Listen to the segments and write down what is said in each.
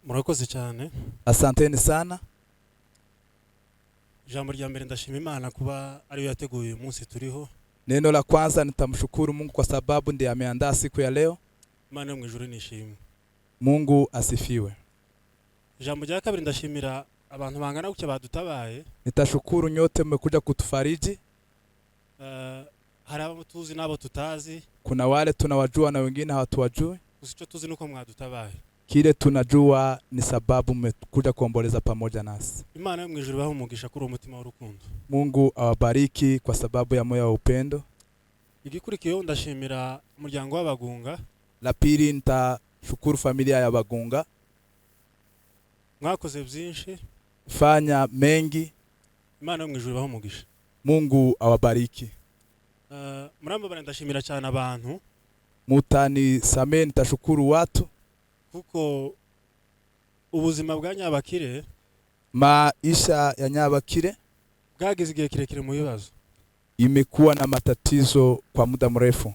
Murakoze cyane. Asanteni sana. Jambo rya mbere ndashima Imana kuba ariyo yateguye uyu munsi turiho. Neno la kwanza nitamshukuru Mungu kwa sababu ndiye ameandaa siku ya leo. Imana yo mu ijuru nishimwe. Mungu asifiwe. Jambo rya kabiri ndashimira abantu bangana gutya badutabaye. Nitashukuru nyote mmekuja kutufariji. Hari abo tuzi nabo tutazi. Kuna wale tunawajua na wengine hawatuwajui. Usicho tuzi nuko mwadutabaye. Kile tunajua ni sababu mmekuja kuomboleza pamoja nasi. Imana yo mu ijuru baho umugisha kuri umutima w'urukundo. Mungu awabariki kwa sababu ya moyo wa upendo. Igikurikiyeho ndashimira umuryango w'abagunga. La pili nitashukuru familia ya Bagunga. Mwakoze byinshi. Fanya mengi. Imana yo mu ijuru baho umugisha. Mungu awabariki. Murambabara ndashimira cyane abantu. Mutani sameni nitashukuru watu. Kuko ubuzima bwa Nyabakire, maisha ya Nyabakire bwagize igihe kirekire mu bibazo. Imekuwa na matatizo kwa muda mrefu.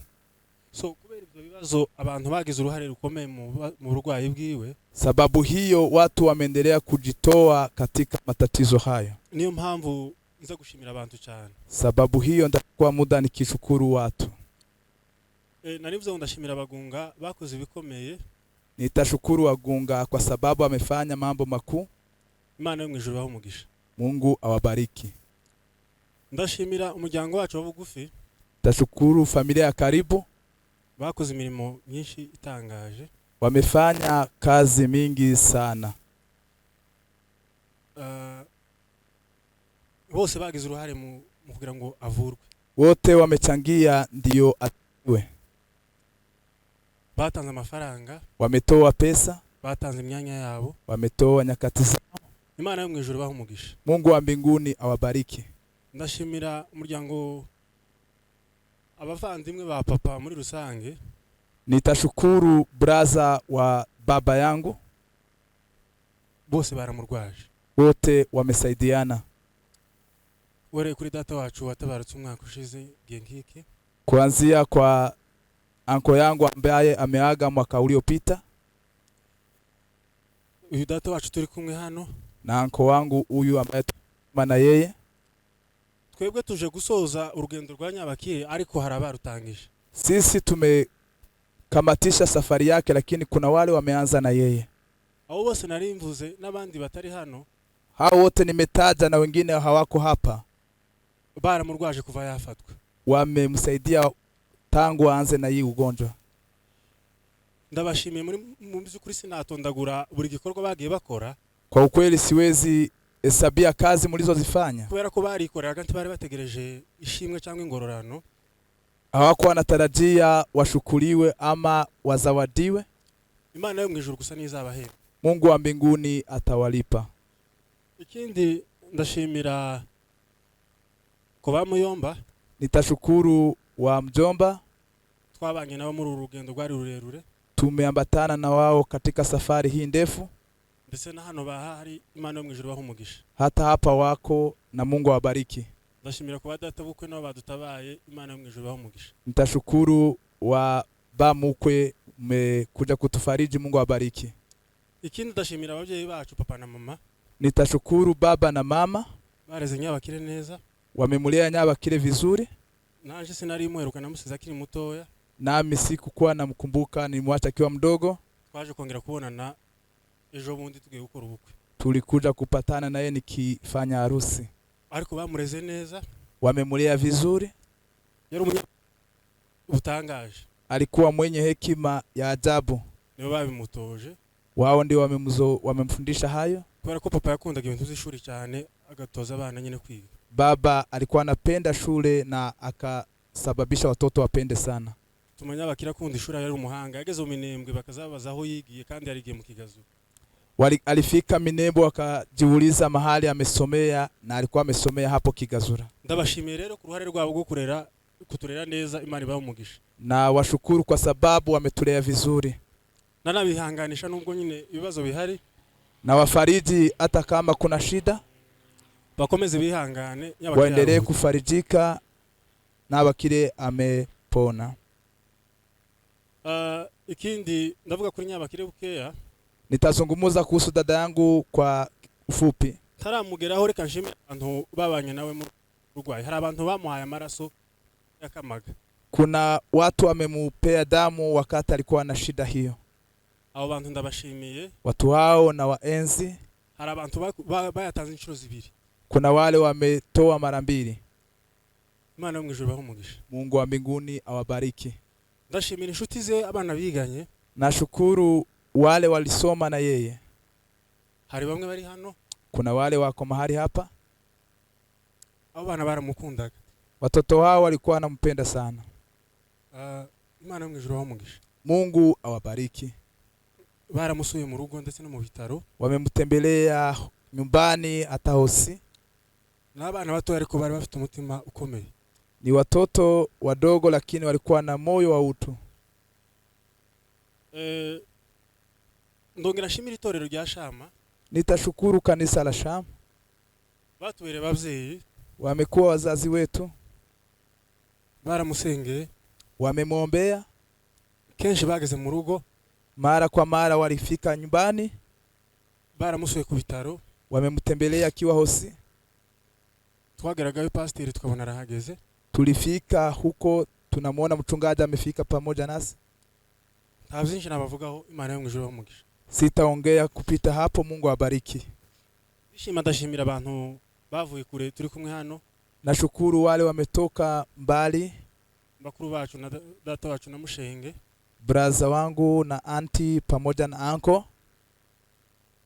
So kubera ibyo bibazo abantu bagize uruhare rukomeye mu burwayi bwiwe. Sababu hiyo watu wameendelea kujitoa katika matatizo hayo. Niyo mpamvu nza gushimira abantu cyane. Sababu hiyo ndakuwa muda nikishukuru watu. Narivuze ndashimira Abagunga bakoze ibikomeye. Nitashukuru Wagunga kwa sababu amefanya mambo makuu. Imana yo mu ijuru baho umugisha. Mungu awabariki. Ndashimira umuryango wacu wa bugufi. Tashukuru familia ya karibu. Bakoze imirimo myinshi itangaje. Wamefanya kazi mingi sana. Bose bagize uruhare mu kugira ngo avurwe. Wote wamechangia ndio atiwe. Batanze amafaranga. Wametoa pesa. Batanze imyanya yabo. Wametoa nyakati zao. Imana yo mu ijuru baho umugisha. Mungu wa mbinguni awabariki. Ndashimira umuryango abavandimwe ba papa muri rusange. Nitashukuru braza wa baba yangu. Bose baramurwaje. Wote wamesaidiana. Were kuri data wacu watabarutse umwaka ushize gengiki. Kuanzia kwa anko yangu ambaye ameaga mwaka uliopita. Uyu data wacu turi kumwe hano. Na anko wangu uyu ambaye mana yeye. Twebwe tuje gusoza urugendo rwa Nyabakire ariko harabarutangije. Sisi tumekamatisha safari yake lakini kuna wale wameanza na yeye. Abo bose nari mvuze n'abandi batari hano. Hao wote nimetaja na wengine hawako hapa. Baramurwaje kuva yafatwa. Wamemsaidia tangu aanze na hii ugonjwa. Ndabashimiye mu by'ukuri sinatondagura buri gikorwa bagiye bakora. Kwa ukweli siwezi hesabia kazi mlizozifanya. Kubera ko barikorera kandi bari bategereje ishimwe cyangwa ingororano. Hawako wanatarajia washukuliwe ama wazawadiwe. Imana yo mu ijuru gusa nizabahera. Mungu wa mbinguni atawalipa. Ikindi ndashimira ko bamuyomba. Nitashukuru wa mjomba. Twabanye nabo muri urugendo rwari rurerure. Tumeambatana na wao katika safari hii ndefu. Ndetse na hano bahari Imana yo mu ijuru baho umugisha. Hata hapa wako na Mungu awabariki. Ndashimira ko badata bukwe nabo badutabaye Imana yo mu ijuru baho umugisha. Nitashukuru wa bamukwe mmekuja kutufariji, Mungu awabariki. Ikindi ndashimira ababyeyi bacu papa na mama. Nitashukuru baba na mama. Bareze Nyabakire neza. Wamemulea Nyabakire vizuri. Naje sinari muheruka namusize akiri mutoya. Nami sikukuwa namkumbuka, nilimwacha akiwa mdogo. Twaje kongera kubonana ejo bundi tugiye gukora ubukwe. Tulikuja kupatana naye nikifanya harusi. Ariko bamureze neza. Wamemulea vizuri. Yari utangaje. Alikuwa mwenye hekima ya ajabu. Nibo babimutoje. Wao ndio wamemfundisha hayo. Kubera ko papa yakundaga ibintu by'ishuri cyane agatoza abana nyine kwiga. Baba alikuwa anapenda shule na akasababisha watoto wapende sana. Tumanya Nyabakire akunda ishuri, yari umuhanga. Yageze mu Minembwe bakazabaza aho yigiye kandi yarigiye mu Kigazo. Alifika Minembwe akajiuliza mahali amesomea na alikuwa amesomea hapo Kigazura. Ndabashimiye rero ku ruhare rwabo rwo kuturera neza. Imana ibahe umugisha. Na washukuru kwa sababu wametulea vizuri. Na nabihanganisha nubwo nyine ibibazo bihari. Na wafariji hata kama kuna shida. Bakomeze bihangane. Waendelee kufarijika. Nyabakire amepona. Ikindi ndavuga kuri Nyabakire bukeya. Nitazungumuza kuhusu dada yangu kwa ufupi. taramugeraho reka nshime abantu babanye nawe mu Rugwayi. Hari abantu bamuhaye amaraso yakamaga. Kuna watu wamemupea damu wakati alikuwa na shida hiyo. Abo bantu ndabashimiye. Watu hao na waenzi. Hari abantu bayatanze inshuro zibiri. Kuna wale wametoa mara mbili. Imana yo mu ijuru bahumugisha. Mungu wa mbinguni awabariki. Ndashimira inshuti ze abana biganye. Nashukuru wale walisoma na yeye. Hari bamwe bari hano. Kuna wale wako mahali hapa. Abo bana baramukundaga. Watoto hao walikuwa wanampenda sana. Imana yo mu ijuru bahumugisha. Mungu awabariki. Baramusuye mu rugo ndetse no mu bitaro. Wamemtembelea nyumbani hata hosi. N'abana bato ariko bari bafite umutima ukomeye. Ni watoto wadogo lakini walikuwa na moyo wa utu. Ndongera nshimira itorero rya Shama. Nitashukuru kanisa la Shama. Batubereye abavyeyi. Wamekuwa wazazi wetu. Baramusengeye. Wamemwombea. Kenshi bageze mu rugo. Mara kwa mara walifika nyumbani. Baramusuye ku bitaro. Wamemtembelea akiwa hosi. Twagaragaye pastor tukabona arahageze. Tulifika huko tunamuona mchungaji amefika pamoja nasi. Ntavyinshi nabavugaho Imana yo mu ijuru bahumugisha. Sitaongea kupita hapo. Mungu awabariki. Bishima ndashimira abantu bavuye kure turi kumwe hano. Nashukuru wale wametoka mbali. Bakuru bacu na data wacu na mushenge. Braza wangu na auntie pamoja na anko.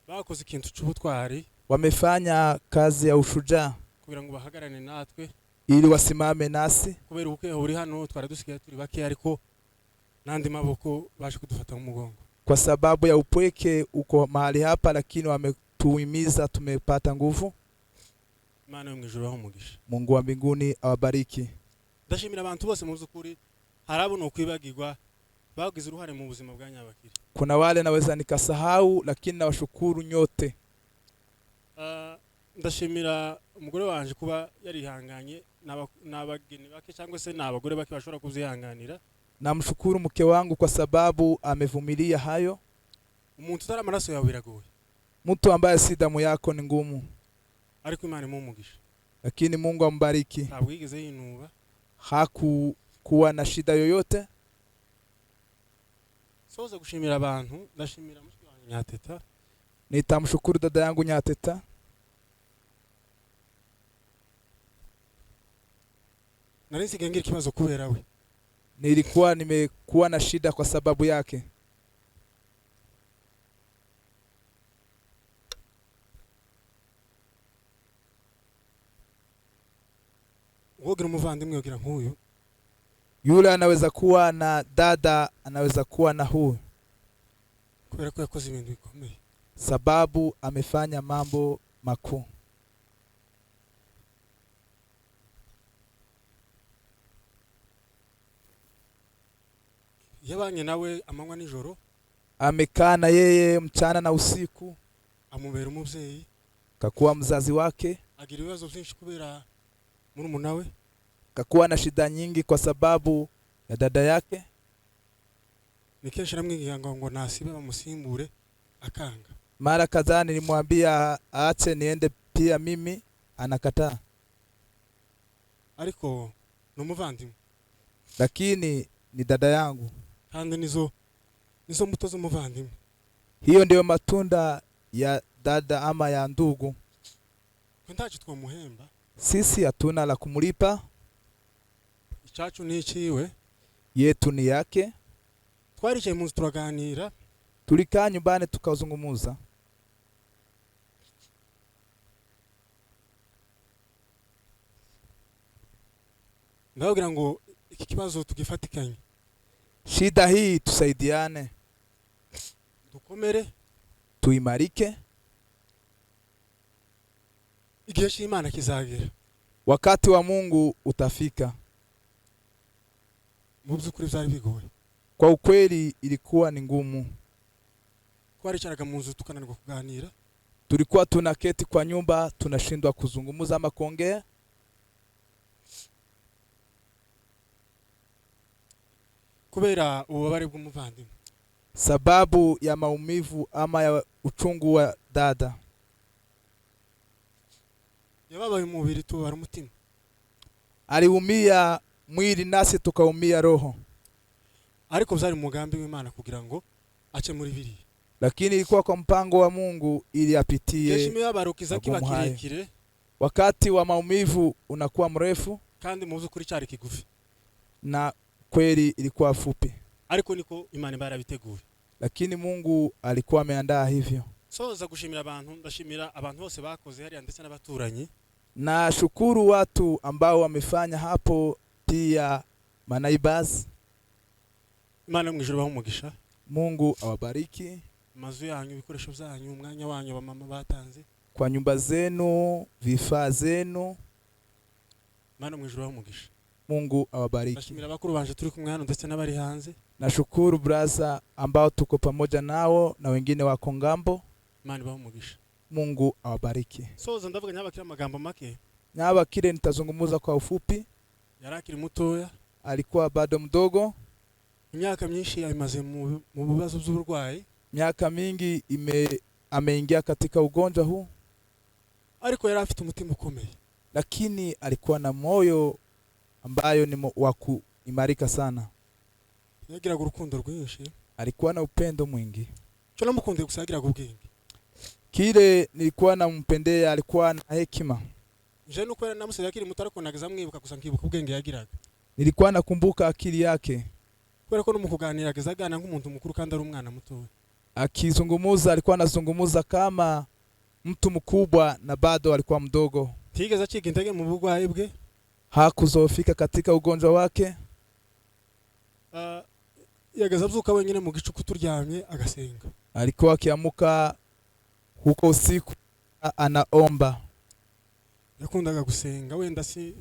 Bakoze ikintu cy'ubutwari. Wamefanya kazi ya ushujaa kugira ngo bahagarane natwe. Ili wasimame nasi. Kubera ubuke uri hano twara dusigaye turi bake ariko nandi maboko baje kudufata mu mugongo. Kwa sababu ya upweke uko mahali hapa lakini wametuhimiza tumepata nguvu. Imana yo mu ijuru bahumugisha. Mungu wa mbinguni awabariki. Ndashimira abantu bose mu byukuri harabona ukwibagirwa bagize uruhare mu buzima bwa Nyabakiri. Kuna wale naweza nikasahau lakini nawashukuru nyote. Ndashimira umugore wanje kuba yarihanganye n'abageni bake cyangwa se n'abagore bake bashobora kuzihanganira. Namshukuru mke wangu kwa sababu amevumilia hayo. Umuntu utari amaraso yawe biragoye. Mtu ambaye si damu yako ni ngumu. Ariko Imana imumugisha. Lakini Mungu ambariki. Ntabwo yigeze yinuba. Hakuwa na shida yoyote. Soza gushimira abantu, ndashimira mushiki wanjye Nyateta. Nitamshukuru dada yangu Nyateta. Narinsigaye ngira ikibazo kubera we. Nilikuwa nimekuwa na shida kwa sababu yake. Wogira umuvandimwe wogira nk'uyu. Yule anaweza kuwa na dada, anaweza kuwa na huyu. Kubera ko yakoze ibintu bikomeye. Sababu amefanya mambo makuu. Yabanye nawe amanywa nijoro. Amekaa na yeye mchana na usiku. Amubera umuvyeyi. Kakuwa mzazi wake. Agira ibibazo byinshi kubera murumuna we. Kakuwa na shida nyingi kwa sababu ya dada yake. Ni kenshi namwigira ngo nasibe bamusimbure akanga. Mara kadhaa nilimwambia aache niende pia mimi, anakataa. Ariko no muvandimwe. Lakini ni dada yangu. Kandi nizo mbuto z'umuvandimwe. Hiyo ndio matunda ya dada ama ya ndugu. Ntacho twamuhemba. Sisi hatuna la kumlipa. Icacu ni ikiwe. Yetu ni yake. Twaricaye mu nzu turaganira. Tulikaa nyumbani tukazungumuza. Ndababwira ngo iki kibazo tugifatikanye. Shida hii tusaidiane. Dukomere. Tuimarike. Igihe cy'Imana kizagera. Wakati wa Mungu utafika. Mu byukuri byari bigoye. Kwa ukweli ilikuwa ni ngumu. Twaricaraga mu nzu tukananirwa kuganira. Tulikuwa tunaketi kwa nyumba tunashindwa kuzungumza ama kuongea. Kubera ububabare bw'umuvandimwe. sababu ya maumivu ama ya uchungu wa dada. yababaye umubiri tubara umutima, Aliumia mwili nasi tukaumia roho, ariko byari mu mugambi w'Imana kugira ngo ace muri biriya. lakini ilikuwa kwa mpango wa Mungu ili apitie. Kenshi imibabaro kiza kiba magumu hayo. kirekire Wakati wa maumivu unakuwa mrefu kandi mu by'ukuri cyari kigufi, na kweli ilikuwa fupi, ariko niko Imana iba yarabiteguye. lakini Mungu alikuwa ameandaa hivyo. Soza gushimira abantu, ndashimira abantu bose bakoze hariya ndetse n'abaturanyi. Na shukuru watu ambao wamefanya hapo, pia manaibas. Imana mu ijuru baho umugisha, Mungu awabariki amazu yanyu, ibikoresho byanyu, umwanya wanyu bamama batanze, kwa nyumba zenu, vifaa zenu. Imana mu ijuru baho umugisha. Mungu awabariki. Ndashimira abakuru banje turi kumwe hano ndetse n'abari hanze. Nashukuru brother ambao tuko pamoja nao na wengine wako ngambo. Imana baho umugisha. Mungu awabariki. Soza ndavuga nyabakira amagambo make. Nyabakire nitazungumuza kwa ufupi. Yarakiri mutoya, Alikuwa bado mdogo. imyaka myinshi yamaze mu bibazo by'uburwayi, Miaka mingi ameingia katika ugonjwa huu, ariko yari afite umutima ukomeye, lakini alikuwa na moyo ambayo ni wa kuimarika sana. yagiraga urukundo rwinshi, Alikuwa na upendo mwingi. cyo namukundiye gusa yagiraga ubwenge. Kile nilikuwa nampendea, alikuwa na hekima. Je nuko yari namuseye akiri muto, ariko nageza mwibuka gusa nkibuka ubwenge yagiraga. Nilikuwa nakumbuka akili yake. Kubera ko numukuganira agezagana nk'umuntu mukuru kandi ari umwana muto. Akizungumuza alikuwa anazungumuza kama mtu mkubwa na bado alikuwa mdogo. Tigeze acika intege mu burwayi bwe. Hakuzofika katika ugonjwa wake. Yageza abyuka wenyine mu gicuku turyamye agasenga. Alikuwa akiamuka huko usiku anaomba. Yakundaga gusenga, wenda si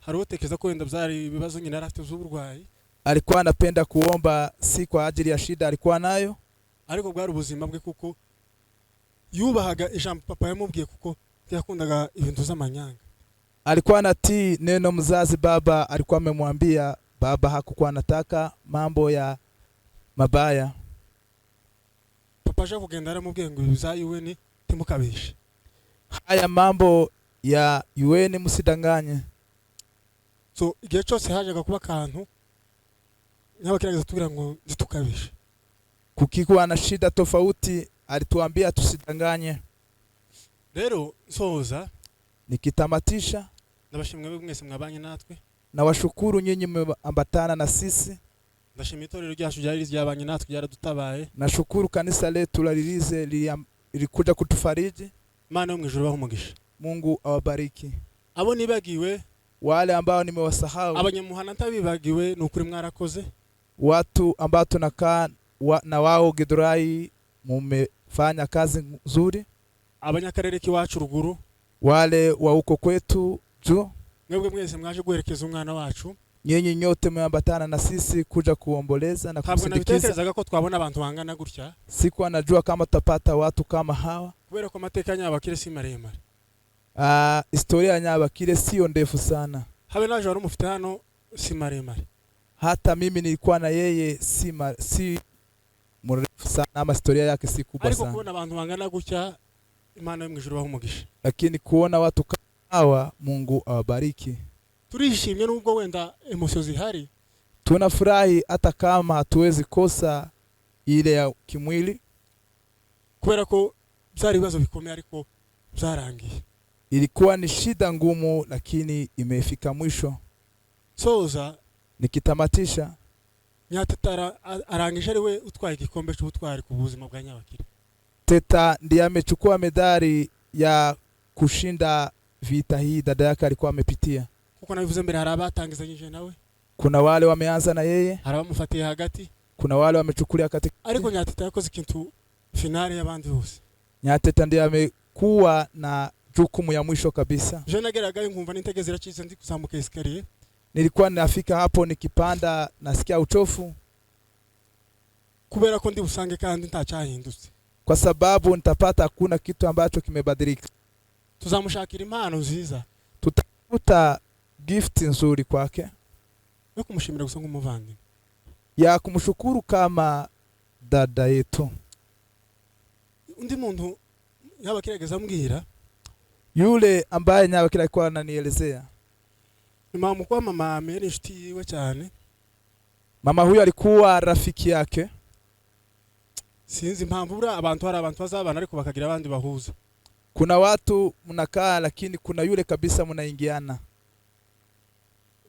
harotekeza ko wenda byari ibibazo nyine arafite z'uburwayi. Alikuwa anapenda kuomba, si kwa ajili ya shida alikuwa nayo, ariko bwari ubuzima bwe kuko yubahaga ijambo papa yamubwiye, kuko yakundaga ibintu z'amanyanga. Alikuwa anatii neno mzazi baba alikuwa amemwambia. Baba hakukuwa anataka mambo ya mabaya. Papa aje kugenda aramubwiye ngo bizayiwe ni timukabishe. Haya mambo ya UN musidanganye. So igihe cyose hajaga kuba kantu nyabakirageza tubwira ngo zitukabishe. Kukikuwa na shida tofauti alituambia tusidanganye. Rero soza nikitamatisha, ndabashimwe mwese mwabanye natwe. Na washukuru nyinyi mmeambatana na sisi. Ndashimira itorero ryacu ryari ryabanye natwe, ryaradutabaye. Nashukuru kanisa letu la Lilize lilikuja kutufariji. Imana yo mu ijuru baho umugisha. Mungu awabariki. Abo nibagiwe, wale ambao nimewasahau, abanyamuhana ntabibagiwe, nukuri mwarakoze. Watu ambao tunakaa na wao Githurai, mumefanya kazi nzuri. Abanyakarere kiwacu ruguru, wale wa uko kwetu juu, mwebwe mwese mwaje guherekeza umwana wacu. Nyinyi nyote mmeambatana na sisi kuja kuomboleza na kusindikiza. Nabitekerezaga ko twabona abantu bangana gutya. Sikuwa najua kama tutapata watu kama hawa. Kubera ko amateka Nyabakire si maremare. Historia ya Nyabakire sio ndefu sana. Habe naje wari umufite hano si maremare. Hata mimi nilikuwa na yeye si mrefu sana, ama historia yake si kubwa sana. Ariko kuona abantu bangana gutya, Imana yo mu ijuru baho umugisha. Lakini kuona watu kama hawa, Mungu awabariki. Turishimye nubwo wenda emotions zihari. Tunafurahi hata kama hatuwezi kosa ile ya kimwili. Kubera ko byari bibazo bikomeye ariko byarangiye. Ilikuwa ni shida ngumu lakini imefika mwisho. Soza nikitamatisha, Nyatetara arangije ari we utwaye igikombe cy'ubutwari ku buzima bwa Nyabakire. Teta ndiye amechukua medali ya kushinda vita hii dada yake alikuwa amepitia. Kuko nabivuze mbere hari abatangizanyije nawe. Kuna wale wameanza na yeye, hari abamufatiye hagati, kuna wale wamechukulia katika. Ariko Nyateta yakoze ikintu finale y'abandi bose. Nyateta ndiye amekuwa na jukumu ya mwisho kabisa. Je nageragayo nkumva n'intege ziracize ndi kuzamuka escalier. Nilikuwa ninafika hapo nikipanda nasikia uchofu. Kubera ko ndi busange kandi ntacyahindutse. Kwa sababu nitapata hakuna kitu ambacho kimebadilika. Tuzamushakira impano nziza. Tutakuta gift nzuri kwake. Yo kumushimira gusa nk'umuvandimwe. Ya kumshukuru kama dada yetu. undi muntu Nyabakira ambwira Yule ambaye Nyabakira alikuwa ananielezea, mama kwa mama ameri inshuti yiwe cyane. mama huyo alikuwa rafiki yake. Sinzi impamvu bura abantu hari abantu bazabana ariko bakagira abandi bahuza. Kuna watu mnakaa lakini kuna yule kabisa mnaingiana.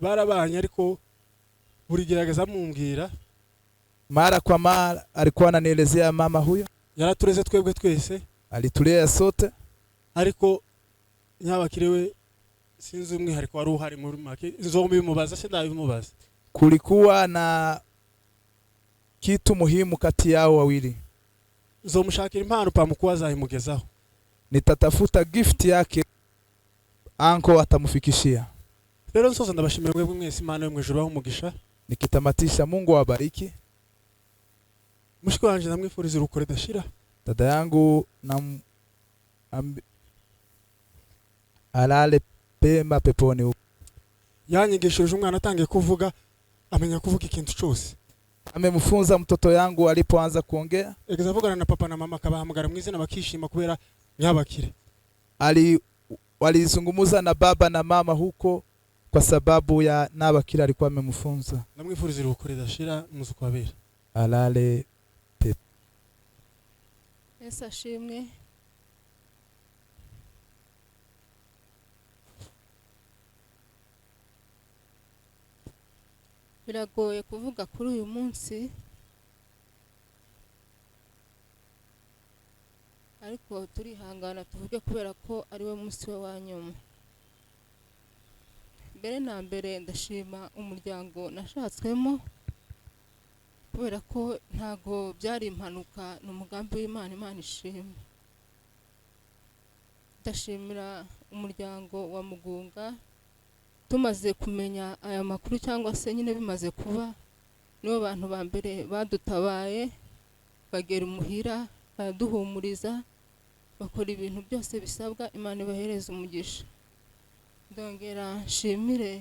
Barabanye ariko buri gerageza mumbwira. Mara kwa mara alikuwa ananielezea mama huyo. Yaratureze twebwe twese. Alitulea sote. Ariko Nyabakire we sinzi umwihariko wari uhari muri make. Nzombi bimubaza se ndabimubaza. Kulikuwa na kitu muhimu kati yao wawili. Nzomushakira impano pamukuwa zahimugezaho. Nitatafuta gift yake, anko atamufikishia. Rero nsoza ndabashimira mwebwe mwese, Imana yo mwijuru aho umugisha. Nikitamatisha, Mungu awabariki. Mushiki wanje namwifuriza urukore dashira. Dada yangu alale pema peponi. Yanyigishije umwana atangiye kuvuga, amenya kuvuga ikintu cyose. Amemfunza mtoto yangu alipoanza kuongea. Egezavugana na papa na mama kabahamagara mwizina bakishima kubera Nyabakire. Walizungumza na baba na mama huko kwa sababu ya Nyabakire alikuwa amemfunza. Namwifuriza urukore dashira muzuko wabera. Alale pepe. Yesu ashimwe. Biragoye kuvuga kuri uyu munsi, ariko turihangana tuvuge kubera ko ari we munsi we wa nyuma. Mbere na mbere ndashima umuryango nashatswemo, kubera ko ntago byari impanuka, ni umugambi w'Imana, Imana ishimwe. Ndashimira umuryango wa Mugunga, tumaze kumenya aya makuru cyangwa se nyine bimaze kuba, nibo bantu ba mbere badutabaye, bagera umuhira, baraduhumuriza, bakora ibintu byose bisabwa. Imana ibahereza umugisha. Ndongera nshimire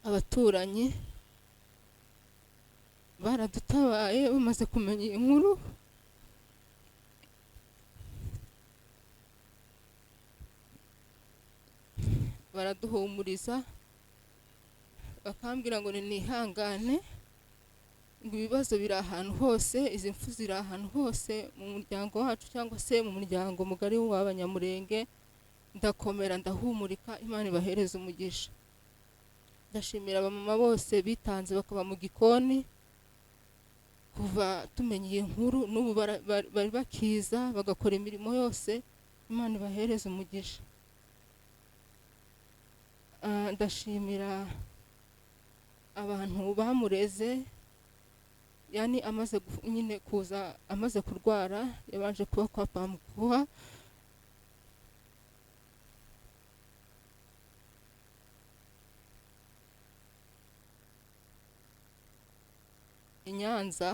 abaturanyi baradutabaye bamaze kumenya iyi nkuru, baraduhumuriza bakambwira ngo nihangane, ngo ibibazo biri ahantu hose, izi mfu ziri ahantu hose mu muryango wacu cyangwa se mu muryango mugari w'Abanyamurenge. Ndakomera, ndahumurika, Imana ibahereza umugisha. Ndashimira abamama bose bitanze bakaba mu gikoni kuva tumenye iyi nkuru, n'ubu bari bakiza bagakora imirimo yose. Imana ibahereza umugisha. Ndashimira abantu bamureze, yani amaze nyine kuza, amaze kurwara, yabanje kuba kwa pamukuha. Nyanza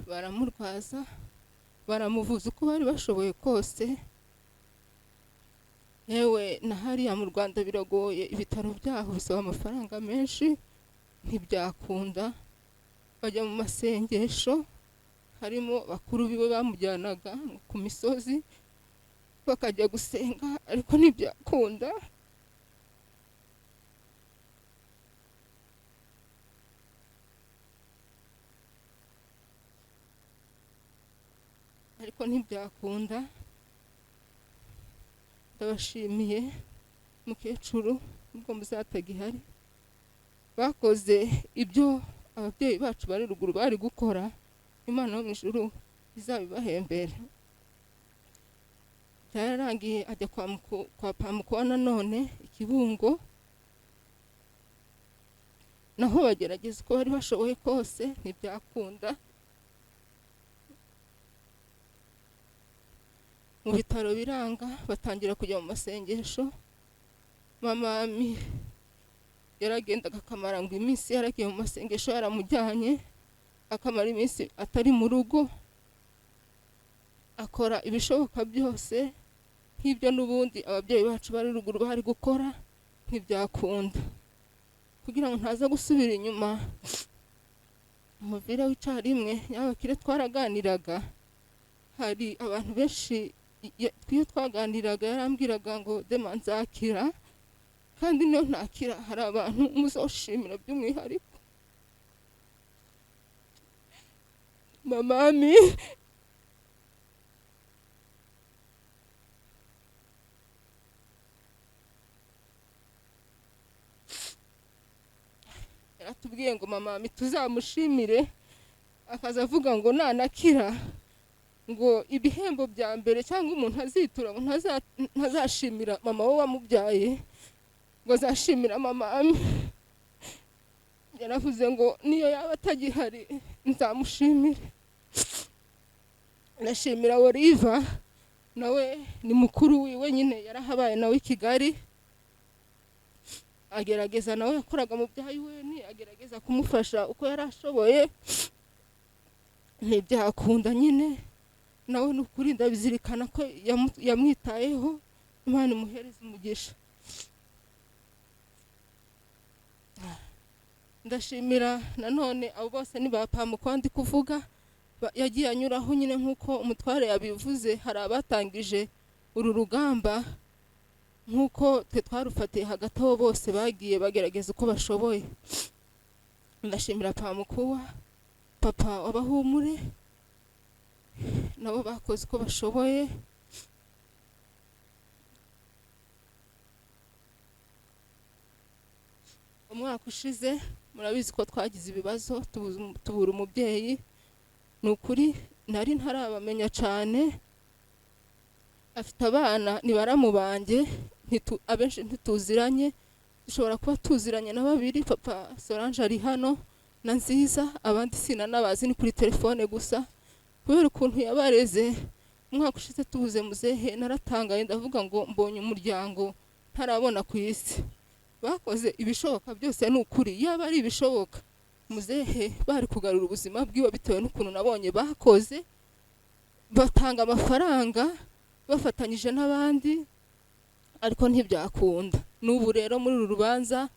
baramurwaza, baramuvuza uko bari bashoboye kose. Yewe na hariya mu Rwanda biragoye, ibitaro byaho bisaba amafaranga menshi, ntibyakunda. Bajya mu masengesho, harimo bakuru biwe bamujyanaga ku misozi bakajya gusenga, ariko ntibyakunda. Ndabashimiye mukecuru, ubwo muzatagihari, bakoze ibyo ababyeyi bacu bari ruguru bari gukora. Imana yo mwijuru izabibahembera. Byararangiye ajya kwa pamukuwa nanone Ikibungo, naho bagerageza uko bari bashoboye kose, ntibyakunda. Mu bitaro biranga, batangira kujya mu masengesho. Mama yaragendaga akamara ngo iminsi yaragiye mu masengesho, yaramujyanye akamara iminsi atari mu rugo. akora ibishoboka byose nk'ibyo n'ubundi ababyeyi bacu bari ruguru bari gukora, ntibyakunda. Kugira ngo ntaza gusubira inyuma umuvire w'icarimwe, Nyabakire twaraganiraga, hari abantu benshi iyo twaganiraga yarambwiraga ngo Dema nzakira, kandi niyo ntakira hari abantu muzoshimira by'umwihariko. Mamami yaratubwiye ngo mamami tuzamushimire, akaza avuga ngo nanakira ngo ibihembo bya mbere cyangwa umuntu azitura ngo ntazashimira mama we wamubyaye, ngo azashimira mamami. Yaravuze ngo niyo yaba atagihari nzamushimire. Ndashimira Oliva, nawe ni mukuru wiwe nyine yarahabaye nawe i Kigali, agerageza nawe yakoraga mu bya UN, agerageza kumufasha uko yarashoboye, ntibyakunda nyine. Nawe n'ukuri ndabizirikana ko yamwitayeho, Imana imuhereze umugisha. Ndashimira nanone abo bose ni bapamuka ndi kuvuga, yagiye anyuraho nyine nk'uko umutware yabivuze. Hari abatangije uru rugamba nk'uko twe twarufatiye hagati, abo bose bagiye bagerageza uko bashoboye. Ndashimira pamukuwa, papa w'abahumure, nabo bakoze uko bashoboye. Umwaka ushize murabizi ko twagize ibibazo tubura umubyeyi. Ni ukuri nari ntarabamenya cyane, afite abana ni baramu banjye, abenshi ntituziranye, dushobora kuba tuziranye na babiri. Papa Solange ari hano na Nziza, abandi sinanabazi, ni kuri telefone gusa. Kubera ukuntu yabareze, umwaka ushize tubuze muzehe naratangaye, ndavuga ngo mbonye umuryango ntarabona ku isi. Bakoze ibishoboka byose, ni ukuri yaba ari ibishoboka muzehe bari kugarura ubuzima bwiwe, bitewe n'ukuntu nabonye bakoze, batanga amafaranga bafatanyije n'abandi, ariko ntibyakunda. N'ubu rero muri uru rubanza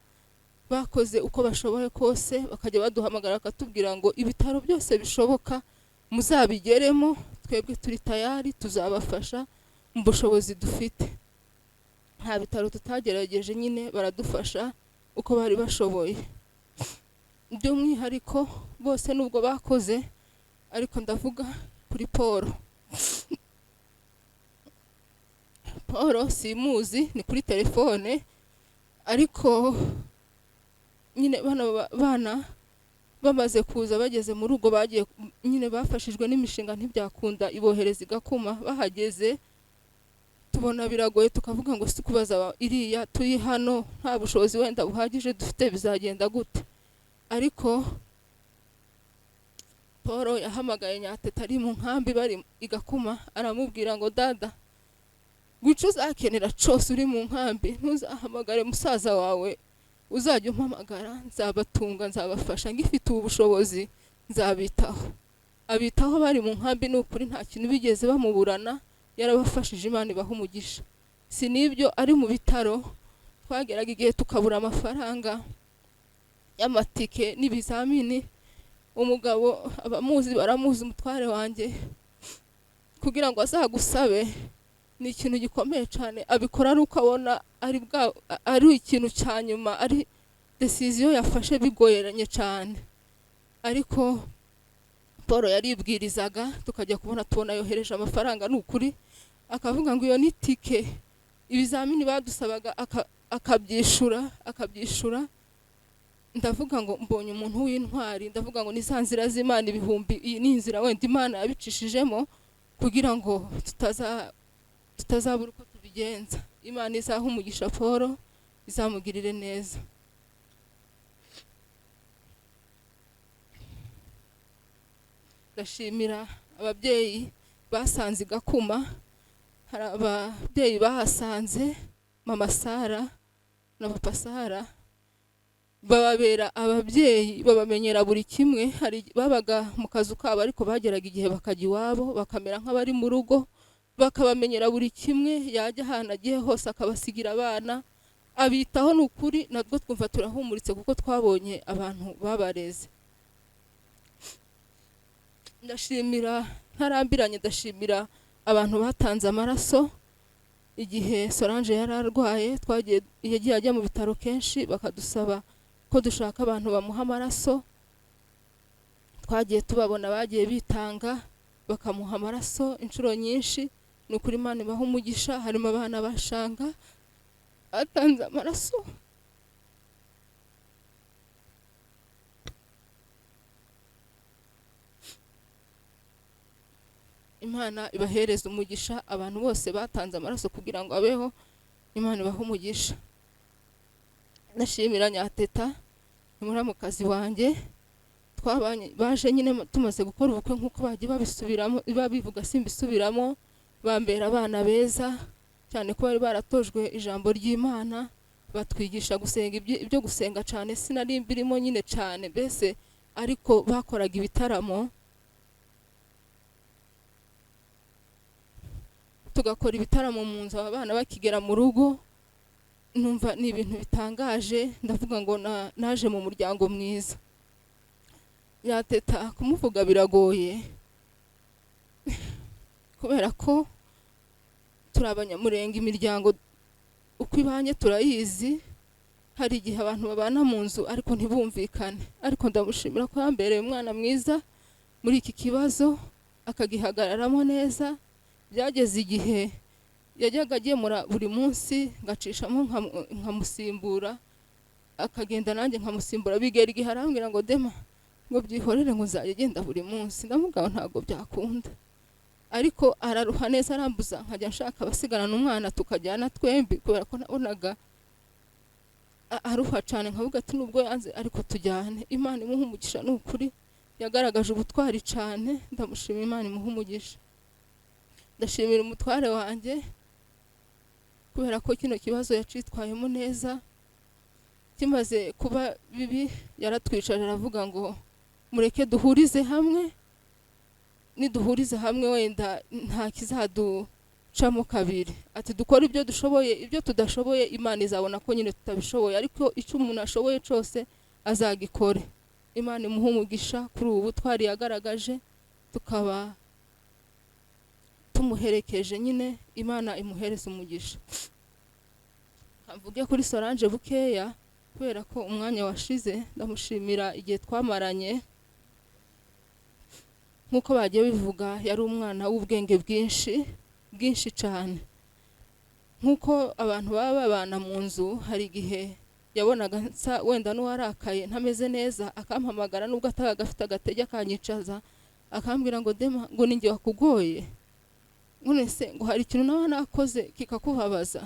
bakoze uko bashoboye kose, bakajya baduhamagara bakatubwira ngo ibitaro byose bishoboka muzabigeremo, twebwe turi tayari, tuzabafasha mu bushobozi dufite. Nta bitaro tutagerageje, nyine baradufasha uko bari bashoboye. By'umwihariko bose nubwo bakoze, ariko ndavuga kuri Paul. Paul simuzi, ni kuri telefone, ariko nyine bana bamaze kuza, bageze mu rugo, bagiye nyine bafashijwe n'imishinga ntibyakunda, ibohereza igakuma. Bahageze tubona biragoye, tukavuga ngo si kubaza iriya turi hano, nta bushobozi wenda buhagije dufite, bizagenda gute? Ariko Paul yahamagaye Nyatete ari mu nkambi bari igakuma, aramubwira ngo dada, guca uzakenera cyose uri mu nkambi, ntuzahamagare musaza wawe, uzajya umpamagara, nzabatunga, nzabafasha, ngifite ubu bushobozi nzabitaho. Abitaho bari mu nkambi, ni ukuri nta kintu bigeze bamuburana, yarabafashije, Imana ibaha umugisha. Si n'ibyo, ari mu bitaro twageraga igihe tukabura amafaranga y'amatike n'ibizamini. Umugabo abamuzi baramuzi, umutware wanjye, kugira ngo azagusabe ni ikintu gikomeye cyane. Abikora ari uko abona ari ikintu cya nyuma, ari decision yafashe bigoyeranye cyane. Ariko Paul yaribwirizaga, tukajya tubona yohereje amafaranga, ni ukuri akavuga ngo iyo ni tike, ibizamini badusabaga akabyishura. Ndavuga ngo mbonye umuntu w'intwari, ndavuga ngo ni za nzira z'Imana ibihumbi, iyi ni inzira wenda Imana yabicishijemo kugira ngo tutazabura uko tubigenza. Imana izaha umugisha Paul, izamugirire neza. Ndashimira ababyeyi basanze igakuma. Hari ababyeyi bahasanze, mama Sara na papa Sara, bababera ababyeyi, babamenyera buri kimwe. Hari babaga mu kazu kabo ariko bageraga igihe bakajya iwabo bakamera nk'abari mu rugo, bakabamenyera buri kimwe, yajya ahantu agiye hose akabasigira abana, abitaho. Ni ukuri natwo twumva turahumuritse kuko twabonye abantu babareze. Ndashimira ntarambiranye, ndashimira abantu batanze amaraso igihe Solange yari arwaye. Yagiye ajya mu bitaro kenshi bakadusaba ko dushaka abantu bamuha amaraso, twagiye tubabona bagiye bitanga bakamuha amaraso inshuro nyinshi. Ni ukuri Imana ibaha umugisha. Harimo abana bashanga batanze amaraso. Imana ibahereza umugisha abantu bose batanze amaraso kugira ngo abeho. Imana ibaha umugisha. Ndashimira Nyateta muramukazi wanjye, twabanye baje nyine tumaze gukora ubukwe nk'uko bagiye babisubiramo, babivuga simbisubiramo. Bambera abana beza cyane ko bari baratojwe ijambo ry'Imana, batwigisha gusenga. Ibyo gusenga cyane sinari mbirimo nyine cyane mbese, ariko bakoraga ibitaramo, tugakora ibitaramo mu nzu abana bakigera mu rugo. Numva ni ibintu bitangaje, ndavuga ngo naje mu muryango mwiza. Nyateta kumuvuga biragoye kubera ko turi Abanyamurenge, imiryango uko ibanye turayizi. Hari igihe abantu babana mu nzu ariko ntibumvikane, ariko ndamushimira ko yambereye umwana mwiza muri iki kibazo, akagihagararamo neza. Byageze igihe yajyaga agemura buri munsi, ngacishamo nkamusimbura, akagenda nanjye nkamusimbura. Bigera igihe arambwira ngo Dema, ngo byihorere ngo uzajya agenda buri munsi. Ndamubwira ntabwo byakunda, ariko araruha neza arambuza, nkajya nshaka abasigarana umwana tukajyana twembi, kubera ko nabonaga aruha cyane. Nkavuga ati nubwo yanze ariko tujyane. Imana imuha umugisha. Ni ukuri yagaragaje ubutwari cyane, ndamushima. Imana imuha umugisha. Ndashimira umutware wanjye kubera ko kino kibazo yacitwayemo neza. Kimaze kuba bibi yaratwicaje aravuga ngo mureke duhurize hamwe, niduhurize hamwe wenda nta kizaducamo kabiri. Ati dukora ibyo dushoboye, ibyo tudashoboye Imana izabona ko nyine tutabishoboye, ariko icyo umuntu ashoboye cyose azagikore. Imana imuha umugisha kuri ubu butwari yagaragaje, tukaba tumuherekeje nyine. Imana imuhereza umugisha. Mvuge kuri Solange bukeya kubera ko umwanya washize. Ndamushimira igihe twamaranye, nk'uko bagiye bivuga yari umwana w'ubwenge bwinshi cyane. Nk'uko abantu baba babana mu nzu, hari igihe yabonaga nsa wenda n'uwarakaye ntameze neza, akampamagara nubwo atabaga afite agatege, akanyicaza akambwira ngo Dema, ngo ninjye wakugoye, none se ngo hari ikintu nawe nakoze kikakubabaza?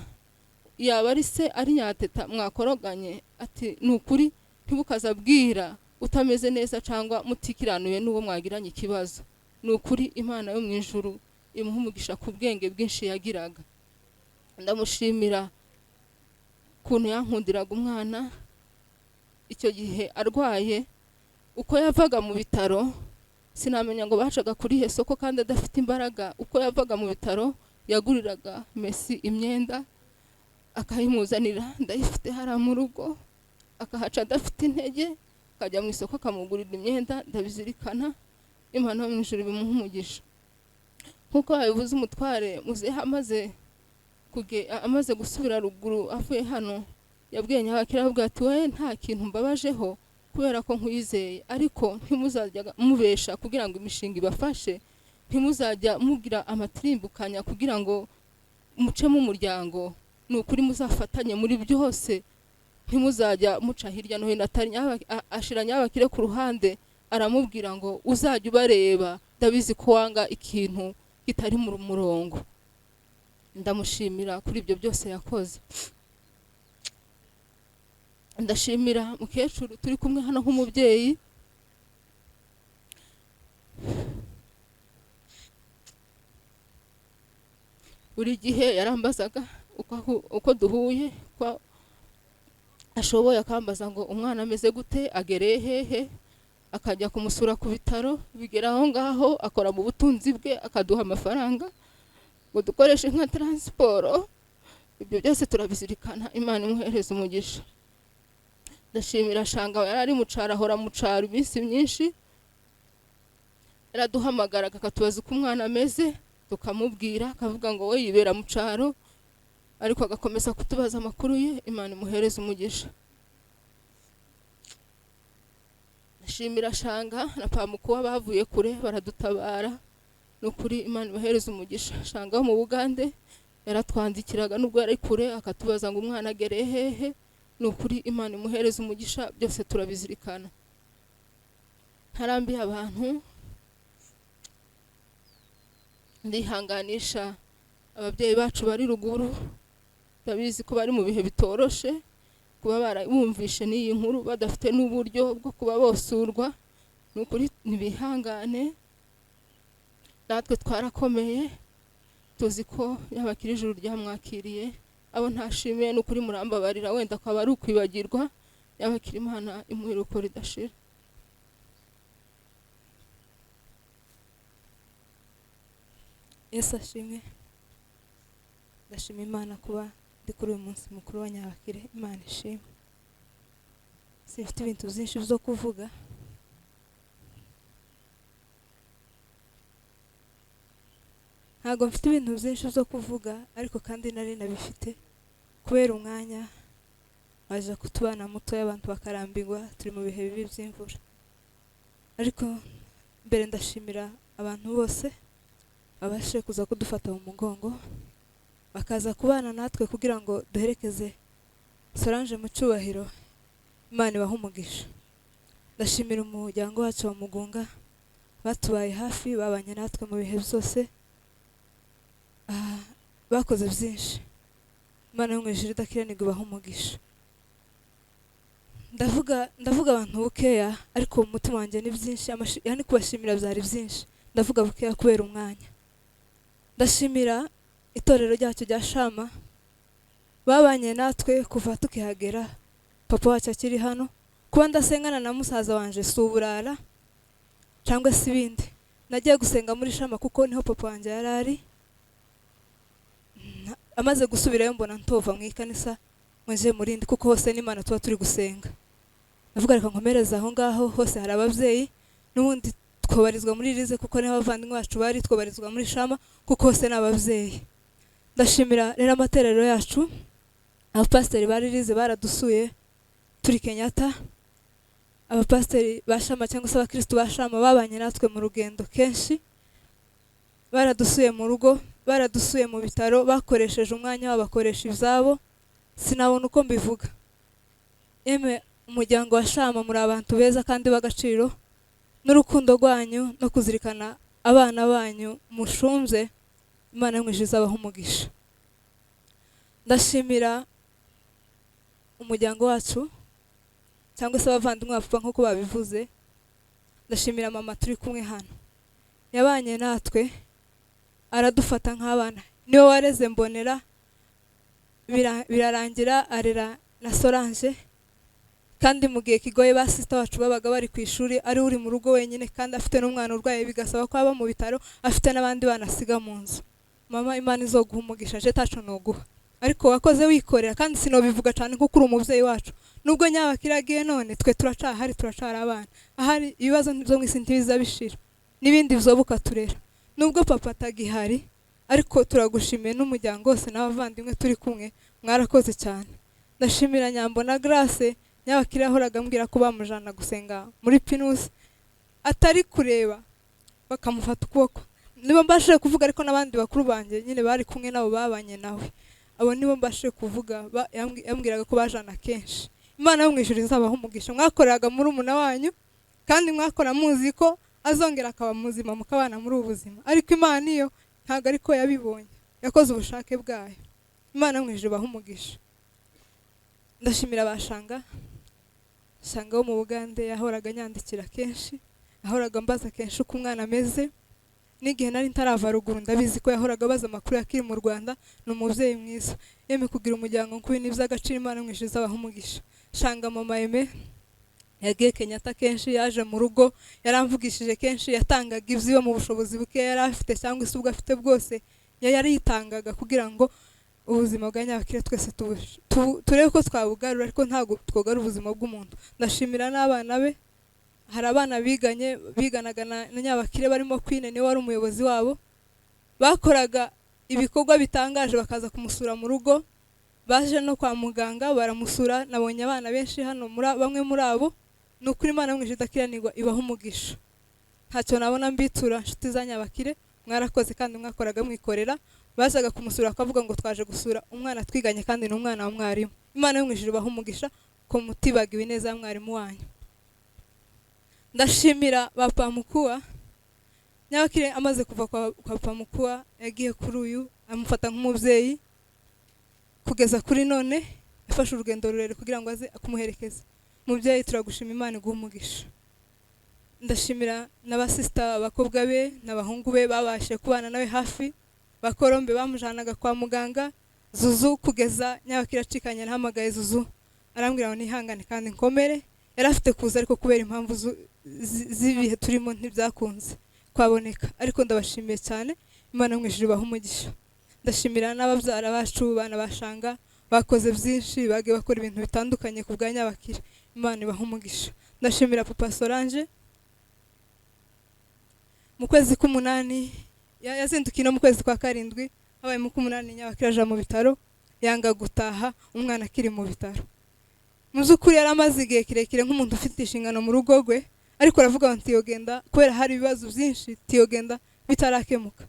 Yaba ari se ari Nyateta mwakoroganye? Ati ni ukuri ntibukazabwira utameze neza cyangwa mutikiranuye n'uwo mwagiranye ikibazo. Ni ukuri Imana yo mu ijuru imuha umugisha ku bwenge bwinshi yagiraga. Ndamushimira kuntu yankundiraga umwana. Icyo gihe arwaye, uko yavaga mu bitaro sinamenya ngo bacaga kuri he soko kandi adafite imbaraga. Uko yavaga mu bitaro yaguriraga Messi imyenda akayimuzanira, ndayifite hariya mu rugo, akahaca adafite intege, akajya mu isoko akamugurira imyenda, ndabizirikana. Imana yo mu ijuru bimuha umugisha. Nk'uko babivuze umutware muzehe amaze gusubira ruguru avuye hano, yabwiye Nyabakira avuga ati we nta kintu mbabajeho kubera ko nkwizeye, ariko ntimuzajya mubesha kugira ngo imishinga ibafashe, ntimuzajya mugira amatirimbukanya kugira ngo mucemo umuryango. Ni ukuri muzafatanye muri byose, ntimuzajya muca hirya no hino. Ashira Nyabakire ku ruhande aramubwira ngo uzajya ubareba, ndabizi ko wanga ikintu kitari mu murongo. Ndamushimira kuri ibyo byose yakoze. Ndashimira mukecuru turi kumwe hano nk'umubyeyi. Buri gihe yarambazaga uko duhuye, ashoboye akambaza ngo umwana ameze gute, agereye hehe, akajya kumusura ku bitaro, bigera aho ngaho akora mu butunzi bwe akaduha amafaranga ngo dukoreshe nka transport. Ibyo byose turabizirikana, Imana imuhereza umugisha. Ndashimira Shanga yari ari mucara, ahora mucara iminsi myinshi, yaraduhamagara akatubaza uko umwana ameze, tukamubwira, akavuga ngo we yibera mucaro, ariko agakomeza kutubaza amakuru ye. Imana imuhereza umugisha. Ndashimira Shanga na Pamukuwa bavuye kure baradutabara, nukuri Imana imuhereza umugisha. Shanga wo mu Bugande yaratwandikiraga nubwo yari kure, akatubaza ngo umwana agereye hehe, nukuri Imana imuhereza umugisha. Byose turabizirikana. Ntarambiye abantu, ndihanganisha ababyeyi bacu bari ruguru, ndabizi ko bari mu bihe bitoroshe, kuba barabumvishe n'iyi nkuru badafite n'uburyo bwo kuba bosurwa, nukuri nibihangane. Natwe twarakomeye, tuzi ko yabakira ijuru ryamwakiriye. Abo ntashimiye nukuri murambabarira, wenda akaba ari ukwibagirwa, yabakira Imana imuhiruko ridashira. Yesu ashimwe. Ndashima Imana kuba ndi kuri uyu munsi mukuru wa Nyabakire. Imana ishimwe. Sifite ibintu byinshi byo kuvuga, ntabwo mfite ibintu byinshi byo kuvuga, ariko kandi nari nabifite kubera umwanya waje kutubana muto y'abantu bakarambirwa, turi mu bihe bibi by'imvura. Ariko mbere ndashimira abantu bose babashe kuza kudufata mu mugongo, bakaza kubana natwe kugira ngo duherekeze Solange mu cyubahiro. Imana ibahe umugisha. Ndashimira umuryango wacu wa Mugunga, batubaye hafi, babanye natwe mu bihe byose, bakoze byinshi. Imana yo mu ijuru idakiranirwa ibahe umugisha. Ndavuga abantu bukeya, ariko mu mutima wanjye ni byinshi, yani kubashimira byari byinshi. Ndavuga bukeya kubera umwanya. Ndashimira itorero ryacu rya Shama, babanye natwe kuva tukihagera, papa wacu akiri hano. Kuba ndasengana na musaza wanje si uburara cyangwa se ibindi. Nagiye gusenga muri Shama kuko niho papa wanje yari ari. Amaze gusubirayo mbona ntova mu ikanisa mweje murindi, kuko hose n'Imana tuba turi gusenga. Ndavuga reka nkomereza aho ngaho, hose hari ababyeyi, n'ubundi twobarizwa muri Rize kuko niho abavandimwe bacu bari, twobarizwa muri Shama kuko hose n'ababyeyi. Ndashimira rero amaterero yacu, abapasiteri bari Rize baradusuye turi Kenyatta. Abapasiteri ba Shama cyangwa se abakristo ba Shama babanye natwe mu rugendo kenshi, baradusuye mu rugo, baradusuye mu bitaro, bakoresheje umwanya wabo bakoresha ibyabo, sinabona uko mbivuga. Yeme umuryango wa Shama muri abantu beza kandi b'agaciro, n'urukundo rwanyu no kuzirikana abana banyu mushunze, Imana yo mu ijuru izabahe umugisha. Ndashimira umuryango wacu cyangwa se abavandimwe ba papa nk'uko babivuze. Ndashimira mama turi kumwe hano, yabanye natwe, aradufata nk'abana. Niwe wareze Mbonera, birarangira arera na Solange, kandi mu gihe kigoye ba sister wacu babaga bari ku ishuri, ari uri mu rugo wenyine kandi afite n'umwana urwaye, bigasaba ko aba mu bitaro, afite n'abandi bana asiga mu nzu. Mama, Imana izoguha umugisha, je taco noguha, ariko wakoze wikorera, kandi sinobivuga cyane kuko uri umubyeyi wacu. Nubwo Nyabakire agiye none, twe turacahari, turacari abana. Ahari ibibazo byo mu isi ntibiza bishira, n'ibindi bizobuka turera. Nubwo papa atagihari, ariko turagushimiye n'umuryango wose n'abavandimwe turi kumwe, mwarakoze cyane. Ndashimira Nyambo na Grace, Nyabakire yahoraga ambwira ko bamujana gusenga muri Pinusi, atari kureba bakamufata ukuboko. Nibo mbashije kuvuga, ariko n'abandi bakuru banje nyine bari kumwe nabo babanye nawe, abo nibo mbashije kuvuga. Yambwiraga ko bajana kenshi. Imana yo mu ijuru izabahe umugisha. Mwakoreraga muri umuna wanyu, kandi mwakora muzi ko azongera akaba muzima mukabana muri ubu buzima, ariko Imana iyo ntago ariko yabibonye, yakoze ubushake bwayo. Imana yo mu ijuru ibahe umugisha. Ndashimira abashanga wo mu Bugande, yahoraga nyandikira kenshi, yahoraga mbaza kenshi uko umwana ameze. n'igihe nari ntarava ruguru ndabizi ko yahoraga abaza amakuru yakiri mu Rwanda. Ni umubyeyi mwiza, yemeye kugira umuryango nk'uyu ni iby'agaciro, Imana imwishyuza abaha umugisha. Shanga mama Aime yagiye Kenyatta kenshi, yaje mu rugo yaramvugishije kenshi, yatangaga ibyiwe mu bushobozi buke yari afite cyangwa se ubwo afite bwose yaritangaga kugira ngo ubuzima bwa Nyabakire twese turebe ko twabugarura, ariko ntabwo twogarura ubuzima bw'umuntu. Ndashimira n'abana be, hari abana biganaga na Nyabakire barimo Queen, niwe wari umuyobozi wabo, bakoraga ibikorwa bitangaje bakaza kumusura mu rugo, baje no kwa muganga baramusura. Nabonye abana benshi hano, bamwe muri abo ni ukuri Imana yo mu ijuru idakiranirwa ibaha umugisha. Ntacyo nabona mbitura inshuti za Nyabakire, mwarakoze kandi mwakoraga mwikorera. Bazaga kumusura akavuga ngo twaje gusura umwana twiganye kandi ni umwana wa mwarimu. Imana yo mu ijuru ibaha umugisha ko mutibagiwe neza ya mwarimu wanyu. Ndashimira ba Pamukua. Nyabakire amaze kuva kwa Pamukua yagiye kuri uyu amufata nk'umubyeyi, kugeza kuri none yafashe urugendo rurerure kugira ngo aze kumuherekeza. Mubyeyi turagushima, Imana iguha umugisha. Ndashimira n'abasista abakobwa be n'abahungu be babashe kubana nawe hafi, bakorombe bamujanaga kwa muganga. Zuzu kugeza Nyabakire acikanye nahamagaye Zuzu arambwira ngo nihangane kandi nkomere, yari afite kuza ariko kubera impamvu z'ibihe turimo ntibyakunze kwaboneka, ariko ndabashimiye cyane, Imana yo mu ijuru ibaha umugisha. Ndashimira n'ababyara bacu, bana bashanga bakoze byinshi, bagiye bakora ibintu bitandukanye ku bwa Nyabakire, Imana ibaha umugisha. Ndashimira Papa Solange, mu kwezi k'umunani yazindukiye no mu kwezi kwa karindwi, habaye mu k'umunani Nyabakire aja mu bitaro, yanga gutaha umwana akiri mu bitaro. Mu by'ukuri yari amaze igihe kirekire nk'umuntu ufite inshingano mu rugo rwe, ariko aravuga ngo Tiyogenda kubera hari ibibazo byinshi, Tiyogenda bitarakemuka.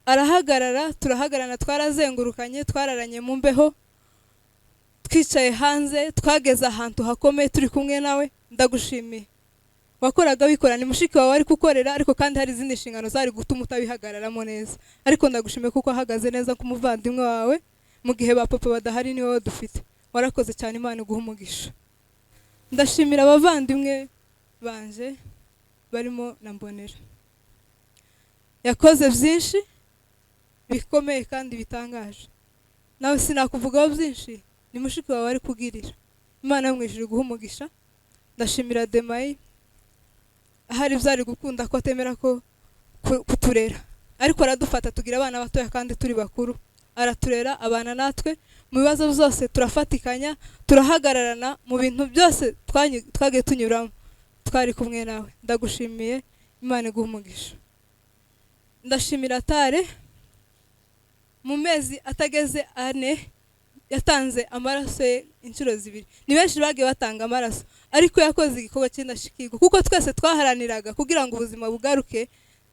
Arahagarara, turahagarana, twarazengurukanye, twararanye mu mbeho, twicaye hanze, twageze ahantu hakomeye turi kumwe nawe. Ndagushimiye, wakoraga wikora, ni mushiki wawe ari kukorera, ariko kandi hari izindi nshingano zari gutuma utabihagararamo neza, ariko ndagushimiye kuko ahagaze neza nk'umuvandimwe wawe mu gihe ba papa badahari, ni wowe dufite. Warakoze cyane, Imana iguha umugisha. Ndashimira abavandimwe banje barimo na Mbonera, yakoze byinshi bikomeye kandi bitangaje, nawe sinakuvugaho byinshi, ni mushiki wawe ari kugirira. Imana yo mu ijuru iguha umugisha. Ndashimira Demayi, ahari byari gukunda ko atemera ko kuturera, ariko aradufata tugira abana batoya kandi turi bakuru, araturera abana natwe mu bibazo byose, turafatikanya, turahagararana mu bintu byose twagiye tunyuramo, twari kumwe nawe. Ndagushimiye, Imana iguha umugisha. Ndashimira Tare, mu mezi atageze 4 yatanze amaraso ye inshuro 2. Ni benshi bagiye batanga amaraso, ariko yakoze igikorwa cy'indashikirwa kuko twese twaharaniraga kugira ngo ubuzima bugaruke.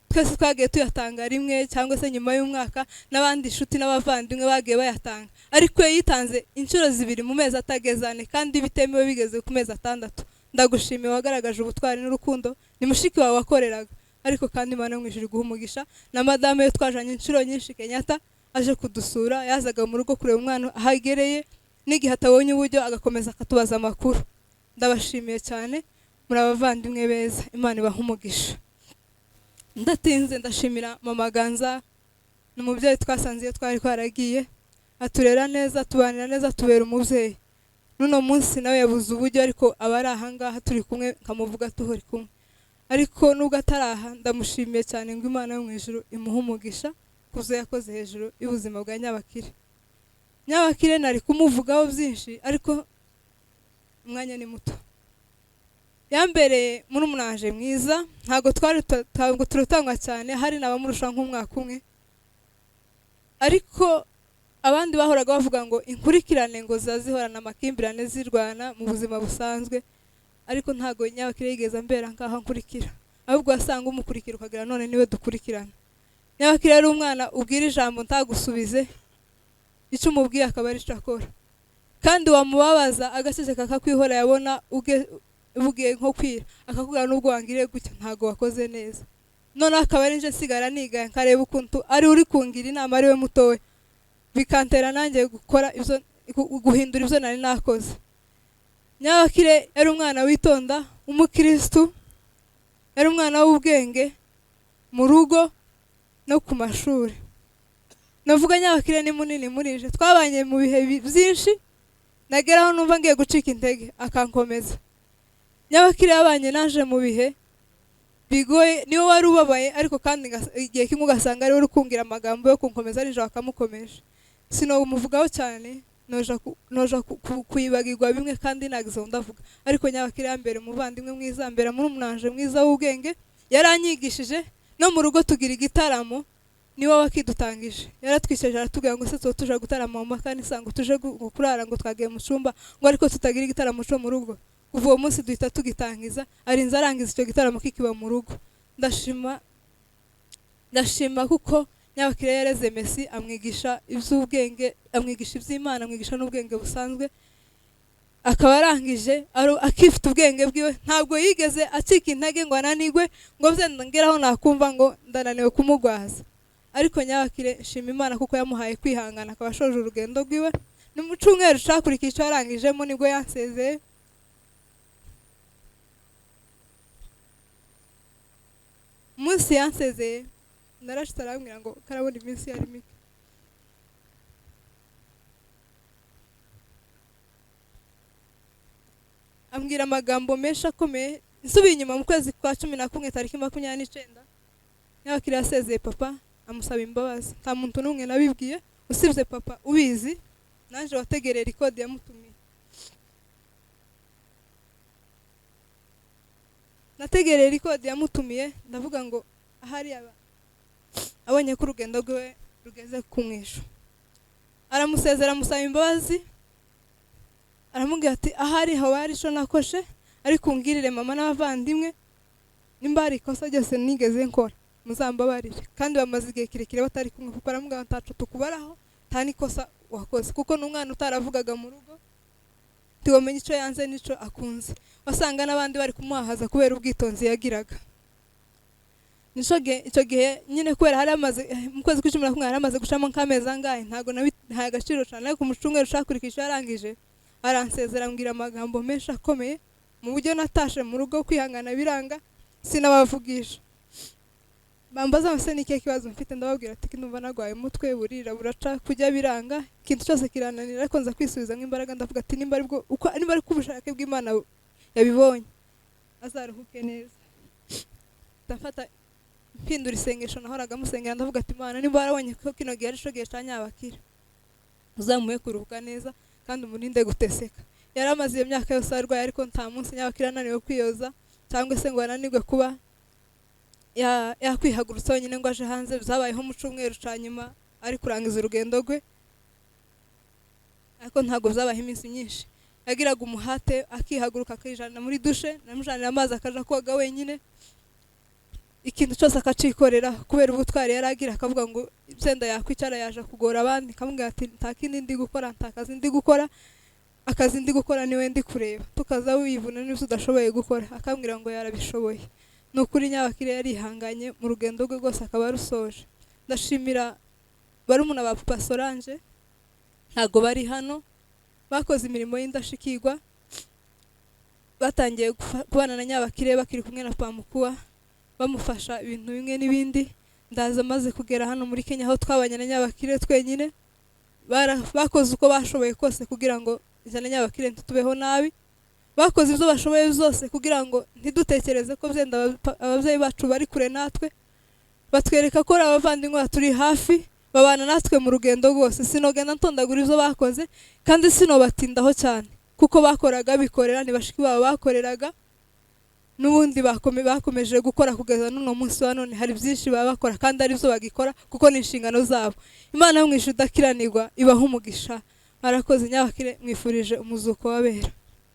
Twese twagiye tuyatanga rimwe cyangwa se nyuma y'umwaka, n'abandi inshuti n'abavandimwe bagiye bayatanga, ariko yitanze inshuro 2 mu mezi atageze 4 kandi bitemewe bigeze ku mezi 6. Ndagushimiye, wagaragaje ubutwari n'urukundo, ni mushiki wawe wakoreraga, ariko kandi Imana yo mu ijuru iguha umugisha. Na madame yo twajanye inshuro nyinshi Kenyatta, aje kudusura, yazaga mu rugo kureba umwana ahagereye, n'igihe atabonye uburyo agakomeza akatubaza amakuru. Ndabashimiye cyane, muri abavandimwe beza, Imana ibaha umugisha. Ndatinze, ndashimira Mama Ganza, ni umubyeyi twasanze iyo twari twaragiye, aturera neza, tubanira neza, tubera umubyeyi. Nuno munsi nawe yabuze uburyo, ariko abari ahangaha turi kumwe nkamuvuga tuhori kumwe, ariko nubwo ataraha ndamushimiye cyane ngo Imana yo mu ijuru imuha umugisha kuzo yakoze hejuru y'ubuzima bwa Nyabakire. Nyabakire nari kumuvugaho byinshi, ariko umwanya ni muto. Yambereye muri umunanje mwiza, ntago turutangwa cyane, hari nabamurusha nk'umwaka umwe, ariko abandi bahoraga bavuga ngo inkurikirane ngo zazihorana amakimbirane zirwana mu buzima busanzwe, ariko ntago Nyabakire yigeze ambera nkaho nkurikira, ahubwo wasanga umukurikira ukagira none niwe dukurikirana. Nyabakire ari umwana ubwira ijambo ntagusubize, icyo umubwiye akaba ari cyo akora, kandi wamubabaza agaceceka akakwihora, yabona ubugiye nko kwira akakubwira n'ubwo wangiriye gutya ntago wakoze neza. None akaba ari nje sigara niga nkareba ukuntu ari uri kungira inama, ari we mutowe, bikantera nanjye gukora ibyo, guhindura ibyo nari nakoze. Nyabakire yari umwana witonda, umukristo, yari umwana w'ubwenge, mu rugo no ku mashuri. Navuga Nyabakire ni munini murije, twabanye mu bihe byinshi, nageraho numva ngiye gucika intege akankomeza. Nyabakire yabanye naje mu bihe bigoye, niwe wari ubabaye, ariko kandi igihe kimwe ugasanga ari we ukungira amagambo yo kunkomeza nijoro akamukomeje. Sinomuvugaho cyane, noja kuyibagirwa bimwe kandi nagize ndavuga, ariko Nyabakire yambere umuvandimwe mwiza, mbere muri umunanje mwiza w'ubwenge, yaranyigishije no mu rugo tugira igitaramo, niwe wakidutangije. Yaratwiceje aratubwira ngo se tuje gutarama mu makani sango tuje kurara ngo twagiye mu cyumba ngo ariko tutagira igitaramo cyo mu rugo. Kuva uwo munsi duhita tugitangiza, arinze arangiza icyo gitaramo kikiba mu rugo. Ndashima kuko Nyabakire yareze Messi, amwigisha iby'ubwenge, amwigisha iby'Imana, amwigisha n'ubwenge busanzwe, akaba arangije akifite ubwenge bwiwe, ntabwo yigeze acika intege ngo ananigwe ngo byenda ngeraho nakumva ngo ndananiwe kumugwaza. Ariko Nyabakire shima Imana kuko yamuhaye kwihangana, akaba ashoje urugendo rwiwe. Ni mu cyumweru cakurikiye icyo yarangijemo nibwo yansezeye. Munsi yansezeye narashitse arambwira ngo karabona iminsi yari mike. Ambwira amagambo menshi akomeye. Nsubiye inyuma mu kwezi kwa 11 tariki 29, Nyabakire yasezeye papa, amusaba imbabazi. Nta muntu n'umwe nabibwiye usibye papa ubizi, naje wategerera ikodi yamutumiye. Nategerera ikodi yamutumiye, ndavuga ngo ahari abonye ko urugendo rwe rugeze kumwisho. Aramusezera, amusaba imbabazi, aramubwira ati ahari hawari cyo nakoshe, ariko ungirire mama n'abavandimwe, nimba hari ikosa ryose nigeze nkora muzambabarire. Kandi bamaze igihe kirekire batari kumwe, kuko aramubwira ntacu tukubaraho, nta nikosa wakoze, kuko n'umwana utaravugaga mu rugo tiwamenye icyo yanze n'icyo akunze. Wasanga n'abandi bari kumuhahaza kubera ubwitonzi yagiraga. Icyo gihe nyine kubera hari amaze mu kwezi kwa 11 hari amaze gucamo nk'amezi angahe, ntago nta agaciro cyane, ariko mu cyumweru cyakurikije yarangije aransezera, ambwira amagambo menshi akomeye, mu buryo natashe mu rugo kwihangana biranga, sinabavugisha. Bambaza mse nike kibazo mfite, ndababwira ati ndumva nagwaye umutwe, burira buraca kujya biranga, ikintu cyose kirananira, ariko nza kwisubiza nk'imbaraga, ndavuga ati nimba ari kubushake bw'Imana yabibonye azaruhuke neza. Ndafata mpindura isengesho nahoraga musengera, ndavuga ati Imana nimba warabonye ko kino gihe ari cyo gihe cya Nyabakire, uzamuhe kuruhuka neza kandi umurinde guteseka. Yaramaze iyo myaka yose arwaye, ariko nta munsi Nyabakire ananiwe kwiyoza cyangwa se ngo ananirwe kuba yakwihagurutsa wenyine ngo aje hanze. Byabayeho mu cyumweru cya nyuma ari kurangiza urugendo rwe, ariko ntabwo byabayeho iminsi myinshi. Yagiraga umuhate akihaguruka akijana muri dushe, namujanira amazi akaja koga wenyine, ikintu cyose akacikorera kubera ubutwari yaragira, akavuga ngo byenda yakwicara yaje kugora abandi, kamubwira ati nta kindi ndi gukora, nta kazi ndi gukora, akazi ndi gukora niwe ndi kureba, tukaza wivuna n'ibyo udashoboye gukora. Akambwira ngo yarabishoboye. Nukuri Nyabakire yarihanganye mu rugendo rwe rwose akaba rusoje. Ndashimira barumuna ba Papa Solange, ntago bari hano, bakoze imirimo y'indashikirwa, batangiye kubana na Nyabakire bakiri kumwe na Pamukuwa, bamufasha ibintu bimwe n'ibindi. Ndaza maze kugera hano muri Kenya, aho twabanye na Nyabakire twenyine, bakoze uko bashoboye kose kugira ngo izana Nyabakire ntitubeho nabi, bakoze ibyo bashoboye zose kugira ngo ntidutekereze ko byenda ababyeyi bacu bari kure natwe, batwereka ko abavandimwe turi hafi, babana natwe mu rugendo rwose. Sinogenda ntondagura ibyo bakoze kandi sinobatindaho cyane, kuko bakoraga bikorera, ntibashiki babo bakoreraga, n'ubundi bakomeje gukora kugeza n'uno munsi wa none. Hari byinshi baba bakora kandi ari byo bagikora kuko ni inshingano zabo. Imana yo mwishu udakiranirwa ibaha umugisha. Marakoze Nyabakire, mwifurije umuzuko wabera.